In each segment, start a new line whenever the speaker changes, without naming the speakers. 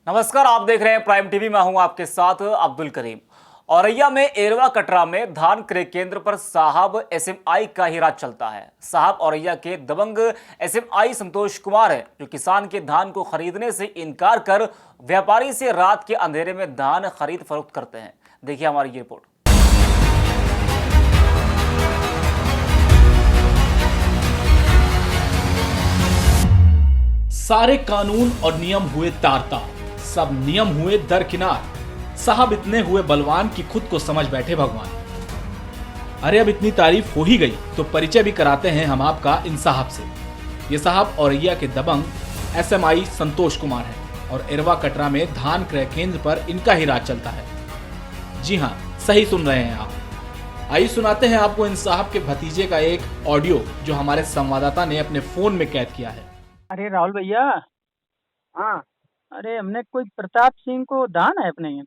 नमस्कार, आप देख रहे हैं प्राइम टीवी। मैं हूं आपके साथ अब्दुल करीम। औरैया में एरवा कटरा में धान क्रय केंद्र पर साहब एसएमआई का ही राज चलता है। साहब औरैया के दबंग एसएमआई संतोष कुमार है, जो किसान के धान को खरीदने से इनकार कर व्यापारी से रात के अंधेरे में धान खरीद फरोख्त करते हैं। देखिए हमारी ये रिपोर्ट।
सारे कानून और नियम हुए तार-तार, सब नियम हुए दरकिनार। साहब इतने हुए बलवान कि खुद को समझ बैठे भगवान। अरे अब इतनी तारीफ हो ही गई तो परिचय भी कराते हैं हम आपका इन साहब से। ये साहब औरैया के दबंग एसएमआई संतोष कुमार हैं और एरवा कटरा में धान क्रय केंद्र पर इनका ही राज चलता है। जी हाँ, सही सुन रहे हैं आप। आइए सुनाते हैं आपको इन साहब के भतीजे का एक ऑडियो जो हमारे संवाददाता ने अपने फोन में कैद किया है।
अरे राहुल भैया।
हाँ।
अरे हमने कोई प्रताप सिंह को धान है अपने यहाँ।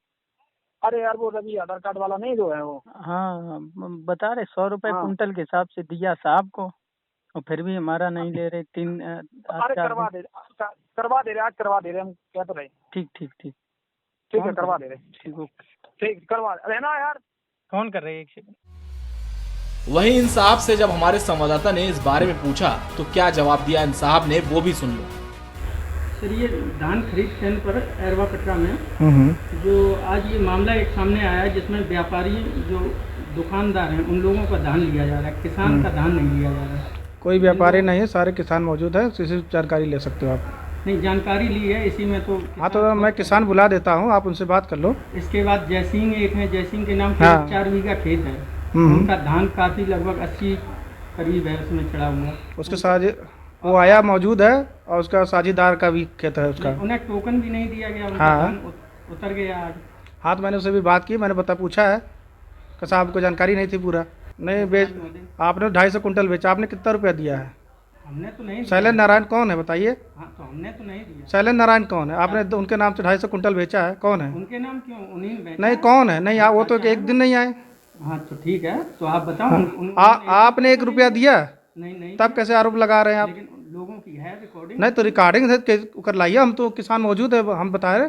अरे यार वो रवि आधार कार्ड वाला नहीं जो है वो।
हाँ, बता रहे 100 रुपए
हाँ।
कुंटल के हिसाब से दिया साहब को और फिर भी हमारा नहीं ले रहे।
अरे करवा दे रहे, आज करवा दे रहे, हम क्या तो रहे।
ठीक ठीक ठीक
ठीक है, करवा दे रहे।
ठीक, ओके।
ठीक, करवा रहना यार।
कौन कर रहे हैं? एक सेकंड।
वहीं इन साहब से जब हमारे संवाददाता ने इस बारे में पूछा तो क्या जवाब दिया इन साहब ने, वो भी सुन लो।
सर, ये धान खरीद केंद्र पर एरवा कटरा में जो आज ये मामला एक सामने आया है, जिसमें व्यापारी जो दुकानदार हैं उन लोगों का धान लिया जा रहा है, किसान का धान नहीं लिया जा रहा है।
कोई व्यापारी नहीं है, सारे किसान मौजूद है, किसी से जानकारी ले सकते हो आप।
नहीं, जानकारी ली है इसी में तो।
हाँ, तो मैं किसान बुला देता हूँ, आप उनसे बात कर लो।
इसके बाद जयसिंह एक है, जयसिंह के नाम
हाँ।
4 बीघा खेत है। उनका धान काफी लगभग 80 करीब है, उसमें चढ़ा हुआ।
उसके साथ वो आया मौजूद है और उसका साझेदार का भी खेत है उसका।
उन्हें टोकन भी नहीं दिया गया, उनका
हाँ।
धान उतर गया आज।
हाँ, तो मैंने उससे भी बात की, मैंने पूछा है कि साहब को जानकारी नहीं थी पूरा। नहीं बेच, आपने 250 कुंटल बेचा, आपने कितना रुपया दिया है?
हमने तो नहीं।
शैलेंद्र नारायण कौन है बताइए?
हाँ, तो हमने तो नहीं दिया।
शैलेंद्र नारायण कौन है? आपने उनके नाम से 250 कुंटल बेचा है, कौन है?
उनके नाम क्यों? उन्हीं
नहीं, कौन है? नहीं, वो तो एक दिन नहीं आए।
हाँ, तो ठीक है, तो आप बताओ।
आपने 1 रुपया दिया?
नहीं,
तब कैसे आरोप लगा रहे हैं आप?
लेकिन लोगों की है रिकॉर्डिंग।
नहीं, तो रिकॉर्डिंग से कर लाइए, हम तो किसान मौजूद है, हम बता रहे।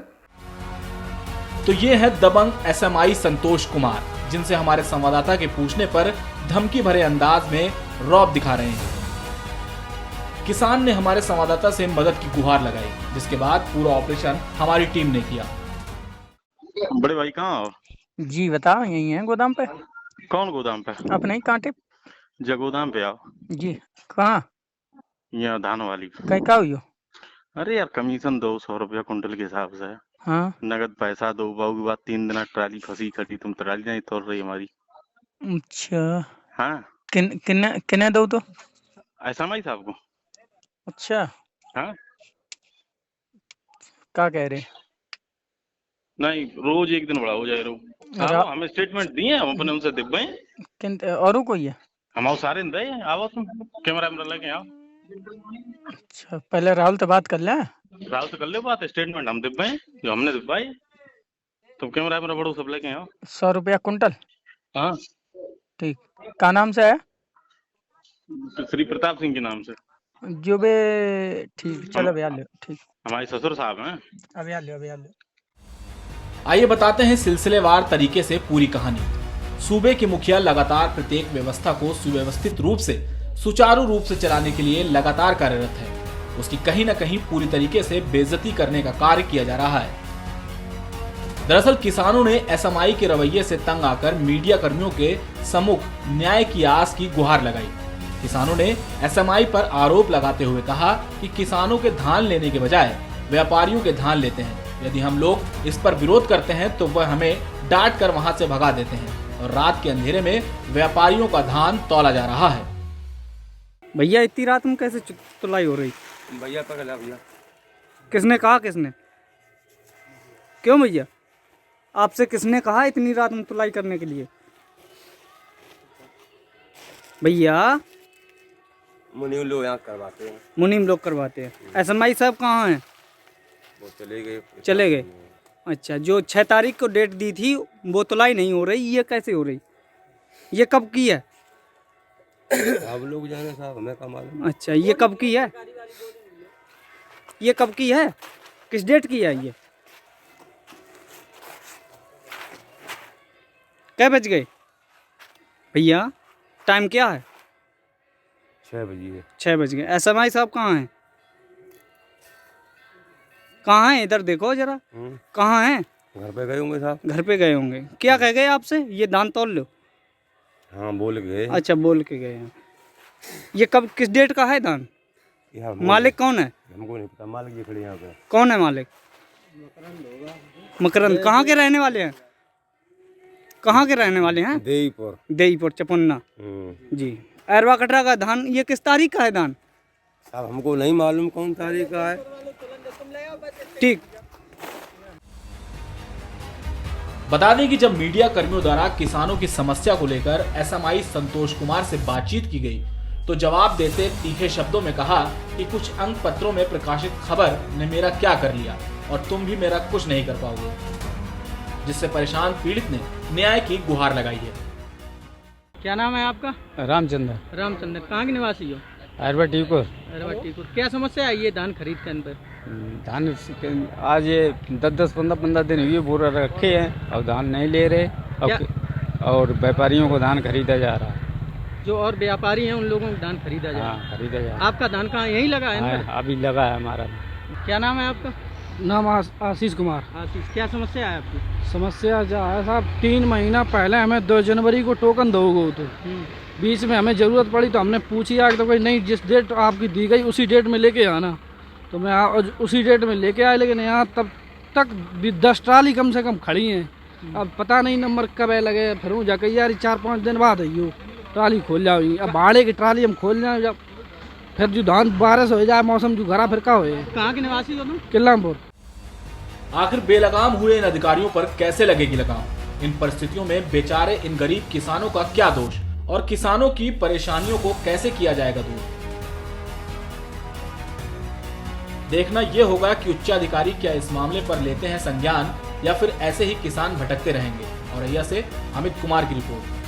तो ये है दबंग एसएमआई संतोष कुमार, जिनसे हमारे संवाददाता के पूछने पर धमकी भरे अंदाज में रौब दिखा रहे हैं। किसान ने हमारे संवाददाता से मदद की गुहार लगाई, जिसके बाद पूरा ऑपरेशन हमारी टीम ने किया।
बड़े भाई कहाँ हो?
जी बताओ, यही है गोदाम पे।
कौन गोदाम पे?
अपने ही कांटे।
गोदाम पे आओ।
जी, कहाँ?
यहाँ धान वाली।
क्या हुई हो?
अरे यार, कमीशन दो 100 रुपया कुंटल के हिसाब से।
हाँ,
नगद पैसा दो, बाऊ के बाद 3 दिन ट्राली फंसी खड़ी, तुम ट्राली नहीं तोड़ रही हमारी।
अच्छा।
हाँ,
किन्ने दो तो?
ऐसा नहीं साहब को।
अच्छा,
हाँ,
क्या कह रहे?
नहीं, रोज एक दिन बड़ा हो जाए रो। साहब हमें स्टेटमेंट दिए, हम अपने उनसे दिब्बे।
किन औरों को ही है?
हम सारे दे आओ, तुम कैमरा लेके आओ।
अच्छा, पहले राहुल से बात कर ले।
राहुल से कर ले बात, स्टेटमेंट हम दिब्बे जो हमने दिब्बाई। तुम कैमरा बड़ो सब लेके आओ।
100 रुपया कुंटल।
हाँ,
ठीक। क्या नाम से है?
श्री प्रताप सिंह के नाम से।
जो बे ठीक, चलो अभी आ लो। ठीक,
हमारे ससुर साहब हैं।
अभी आ लो।
आइए बताते हैं सिलसिलेवार तरीके से पूरी कहानी। सूबे के मुखिया लगातार प्रत्येक व्यवस्था को सुव्यवस्थित रूप से, सुचारू रूप से चलाने के लिए लगातार कार्यरत है। उसकी कहीं न कहीं पूरी तरीके से बेइज्जती करने का कार्य किया जा रहा है। दरअसल किसानों ने एसएमआई के रवैये से तंग आकर मीडिया कर्मियों के सम्मुख न्याय की आस की गुहार लगाई। किसानों ने एसएमआई पर आरोप लगाते हुए कहा कि किसानों के धान लेने के बजाय व्यापारियों के धान लेते हैं। यदि हम लोग इस पर विरोध करते हैं तो वह हमें डांट कर वहां से भगा देते हैं और रात के अंधेरे में व्यापारियों का धान तौला जा रहा है।
भैया, इतनी रात में कैसे तुलाई हो रही?
भैया पकड़ा भैया।
किसने कहा? किसने? क्यों भैया, आपसे किसने कहा इतनी रात में तुलाई करने के लिए? भैया,
मुनीम लोग यहाँ करवाते हैं।
मुनीम लोग करवाते हैं। एसएमआई साहब कहाँ हैं?
वो चले गए।
अच्छा, जो 6 तारीख को डेट दी थी वो तुलाई नहीं हो रही, ये कैसे हो रही? ये कब की है?
आप लोग जाने साहब, हमें क्या मालूम।
अच्छा, ये कब की है? ये कब की है? किस डेट की है ये?
कै बज गए भैया? टाइम क्या है?
6 बजे।
6 बज गए। SMI साहब कहाँ हैं? कहाँ हैं? इधर देखो जरा, कहाँ हैं?
घर पे गए होंगे साहब।
घर पे गए होंगे। क्या कह गए आपसे? ये धान तौल लो।
हाँ बोल के गए।
अच्छा, बोल के गए हैं। ये कब, किस डेट का है धान? मालिक कौन है?
हमको नहीं पता, मालिक ये खड़े यहाँ पे।
कौन है मालिक? मकरंद। कहाँ के रहने वाले हैं? कहाँ के रहने वाले हैं?
देईपुर।
देईपुर चपन्ना जी। एरवा कटरा का धान ये किस तारीख का है धान?
साहब हमको नहीं मालूम कौन तारीख का है।
ठीक।
बता दें कि जब मीडिया कर्मियों द्वारा किसानों की समस्या को लेकर SMI संतोष कुमार से बातचीत की गई तो जवाब देते तीखे शब्दों में कहा कि कुछ अंक पत्रों में प्रकाशित खबर ने मेरा क्या कर लिया और तुम भी मेरा कुछ नहीं कर पाओगे, जिससे परेशान पीड़ित ने न्याय की गुहार लगाई है।
क्या नाम है आपका?
रामचंद्र।
रामचंद्र। कहाँ के निवासी हो?
एरवा टीपुर।
अरवा टीपुर। क्या समस्या आई है धान खरीद के अंदर?
धान आज ये 10-10, 15-15 दिन हुए बोरा रखे हैं और धान नहीं ले रहे और व्यापारियों को धान खरीदा जा रहा है।
जो और व्यापारी हैं उन लोगों को धान खरीदा जा रहा है।
हाँ, खरीदा जा रहा
आपका धान कहाँ यहीं लगा है
है।
अंदर?
अभी लगा है हमारा।
क्या नाम है आपका?
नाम आशीष कुमार।
आशीष। क्या समस्या है आपकी?
समस्या जो है साहब, 3 महीना पहले हमें 2 जनवरी को टोकन दोगे तो बीच में हमें ज़रूरत पड़ी तो हमने पूछी आगे तो कोई नहीं, जिस डेट आपकी दी गई उसी डेट में लेके आना। तो मैं उसी डेट में लेके आया, लेकिन यहाँ तब तक 10 ट्राली कम से कम खड़ी हैं। अब पता नहीं नंबर कब लगे, फिर हूँ जाकर यार 4-5 दिन बाद आई ट्राली खोल जाओगी। अब भाड़े की ट्राली हम खोल जाए, जब फिर जो धान बारिश हो जाए, मौसम जो घरा फिर का हो।
कहाँ के निवासी हो तुम?
किल्लामपुर।
आखिर बेलगाम हुए इन अधिकारियों पर कैसे लगेगी लगाम? इन परिस्थितियों में बेचारे इन गरीब किसानों का क्या दोष और किसानों की परेशानियों को कैसे किया जाएगा दूर? देखना यह होगा कि उच्चाधिकारी क्या इस मामले पर लेते हैं संज्ञान या फिर ऐसे ही किसान भटकते रहेंगे। औरैया से अमित कुमार की रिपोर्ट।